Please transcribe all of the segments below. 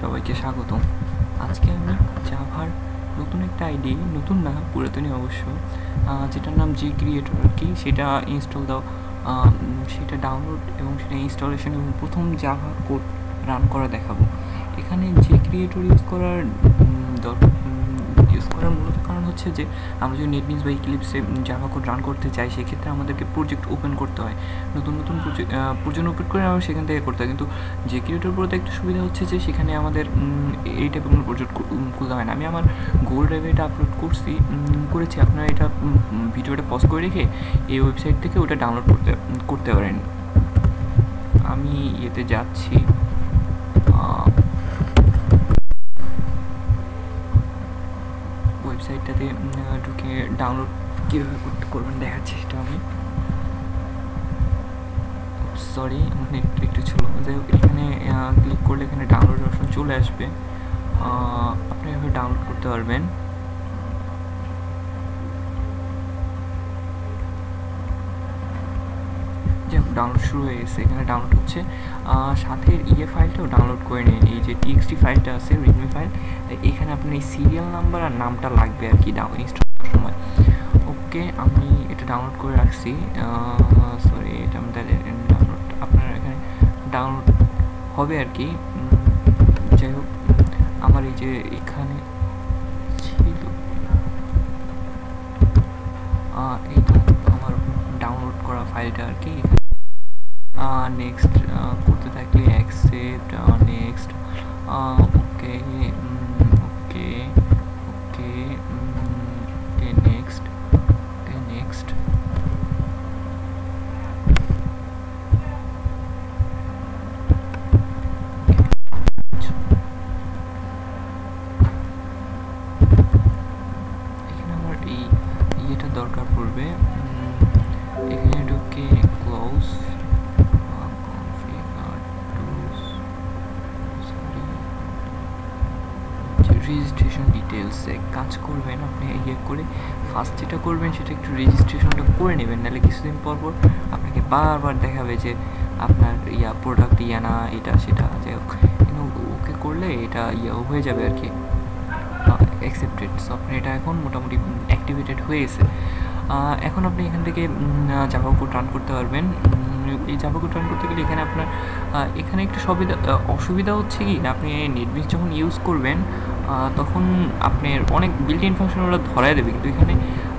সবাইকে স্বাগতম। আজকে আমি জাভার নতুন একটা আইডি, নতুন না পুরাতনই অবশ্য, যেটার নাম জি ক্রিয়েটর আর কি, সেটা ইনস্টল দাও, সেটা ডাউনলোড এবং সেটা ইনস্টলেশন এবং প্রথম জাভা কোড রান করা দেখাবো। এখানে জি ক্রিয়েটর ইউজ করার মূলত কারণ হচ্ছে যে আমরা যদি নেটবিনস বা ইক্লিপসে জাভা কোড রান করতে চাই, সেক্ষেত্রে আমাদেরকে প্রজেক্ট ওপেন করতে হয়, নতুন প্রজেক্ট ওপেন করে আমরা সেখান থেকে করতে হয়। কিন্তু যে ক্রিয়েটর বলতে একটু সুবিধা হচ্ছে যে সেখানে আমাদের এই টাইপের কোনো প্রজেক্ট খুলতে হয় না। আমি আমার গুগল ড্রাইভে এটা আপলোড করেছি। আপনারা এটা ভিডিওটা পজ করে রেখে এই ওয়েবসাইট থেকে ওটা ডাউনলোড করতে পারেন। আমি এতে যাচ্ছি, ওয়েবসাইটটাতে ঢুকে ডাউনলোড কীভাবে করবেন দেখার চেষ্টা আমি। সরি, আমার নেটটা একটু ছিল। যাই হোক, এখানে ক্লিক করলে এখানে ডাউনলোড অপশন চলে আসবে। আপনি এভাবে ডাউনলোড করতে পারবেন। যাই হোক, ডাউনলোড শুরু হয়ে গেছে, এখানে ডাউনলোড হচ্ছে। সাথে ফাইলটাও ডাউনলোড করে নিন। এই যে টিএক্সটি ফাইলটা আছে, রিডমি ফাইল, এখানে আপনি সিরিয়াল নাম্বার আর নামটা লাগবে আর কি ইনস্টল করার সময়। ওকে, আমি এটা ডাউনলোড করে রাখছি। সরি, এটা আমাদের ডাউনলোড, আপনার এখানে ডাউনলোড হবে আর কি। যাই হোক, আমার এই যে এখানে ছিল, এইটা আমার ডাউনলোড করা ফাইলটা আর কি। নেক্সট করতে থাকলে অ্যাকসেপ্ট, নেক্সট, ওকে ওকে ওকে নেক্সট, নেক্সট। এখানে আমার এই ইয়েটা দরকার পড়বে। এখানে ঢুকে ক্লোজ, রেজিস্ট্রেশন ডিটেলসে কাজ করবেন আপনি। করে ফার্স্ট যেটা করবেন সেটা একটু রেজিস্ট্রেশনটা করে নেবেন, নাহলে কিছুদিন পর আপনাকে বারবার দেখাবে যে আপনার প্রোডাক্ট না, এটা সেটা। যাই হোক, ওকে করলে এটা হয়ে যাবে আর কি, অ্যাকসেপ্টেড। সো আপনি এটা এখন মোটামুটি অ্যাক্টিভেটেড হয়ে গেছে। এখন আপনি এখান থেকে জাভা কোড রান করতে পারবেন। এই জাভা কোড রান করতে গেলে এখানে আপনার এখানে একটু অসুবিধা হচ্ছে কি, আপনি নেটবিনস যখন ইউজ করবেন তখন আপনার অনেক বিল্ট ইন ফাংশন ওরা ধরাই দেবে, কিন্তু এখানে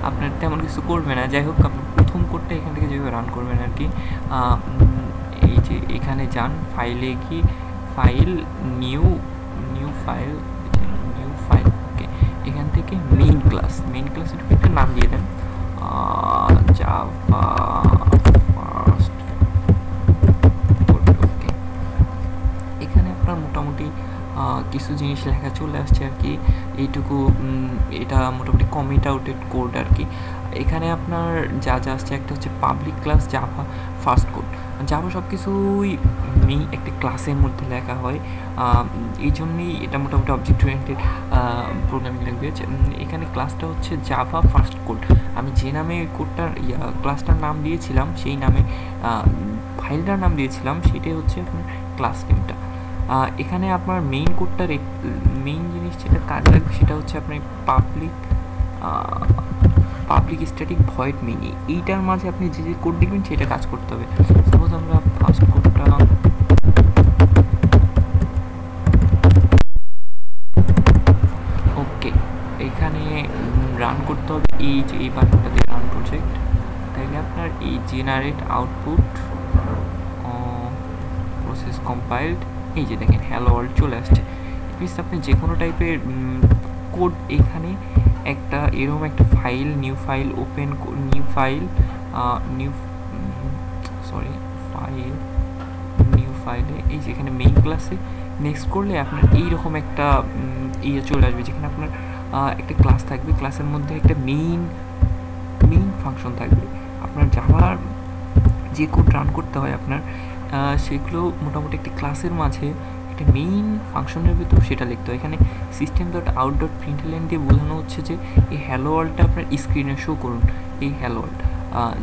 আপনার তেমন কিছু করবে না। যাই হোক, আপনি প্রথম কোডটা এখান থেকে যেভাবে রান করবেন আর কি, এই যে এখানে যান, ফাইলে গিয়ে ফাইল, নিউ ফাইল, ওকে, এখান থেকে মেইন ক্লাসের একটা নাম দিয়ে দেন, জাভা ফার্স্ট কোড। ওকে, এখানে আপনার মোটামুটি কিছু জিনিস লেখা চলে আসছে আর কি, এইটুকু। এটা মোটামুটি কমিট আউটেড কোড আর কি। এখানে আপনার যা আসছে, একটা হচ্ছে public class Java first code. Java সব কিছুই একটা ক্লাসের মধ্যে লেখা হয়, এই জন্যই এটা মোটামুটি অবজেক্ট ওরিয়েন্টেড প্রোগ্রামিং ল্যাঙ্গুয়েজ। এখানে ক্লাসটা হচ্ছে জাভা ফার্স্ট কোড। আমি যে নামে কোডটার ক্লাসটার নাম দিয়েছিলাম, সেই নামে ফাইলটার নাম দিয়েছিলাম, সেটাই হচ্ছে আপনার ক্লাস নেমটা। এখানে আপনার মেইন কোডটার মেইন জিনিস যেটা কাজ লাগবে সেটা হচ্ছে আপনার পাবলিক স্ট্যাটিক ভয়েড মেইন, এইটার মাঝে আপনি যে কোড লিখবেন সেটা কাজ করতে হবে। সাপোজ আমরা ফার্স্ট কোডটা, ওকে, এখানে রান করতে হবে এই বাটনটা দিয়ে, রান প্রজেক্ট। তাইলে আপনার এই জেনারেট আউটপুট, প্রসেস কম্পাইলড, এই যে দেখেন হ্যালো ওয়ার্ল্ড চলে আসছে। প্লিজ আপনি যে কোনো টাইপের কোড, এখানে এরকম একটা file, new file open, new ফাইলে এই যে এখানে মেইন ক্লাসে নেক্সট করলে আপনার এইরকম একটা চলে আসবে, যেখানে আপনার একটা ক্লাস থাকবে, ক্লাসের মধ্যে একটা মেইন ফাংশন থাকবে। আপনার জাভার যে কোড রান করতে হয় আপনার, সেগুলো মোটামুটি একটি ক্লাসের মাঝে একটা মেইন ফাংশনের ভিতর সেটা লিখতে হয়। এখানে সিস্টেম ডট আউট ডট প্রিন্টএলএন দিয়ে বোঝানো হচ্ছে যে এই হ্যালো ওয়ার্ল্ডটা আপনার স্ক্রিনে শো করুন, এই হ্যালো ওয়ার্ল্ড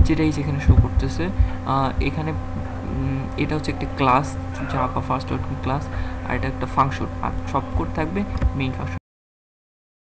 যেটাই যেখানে শো করতেছে। এখানে এটা হচ্ছে একটা class, Java first dot class, আর এটা একটা ফাংশন, আর সব কোড থাকবে মেইন ফাংশন।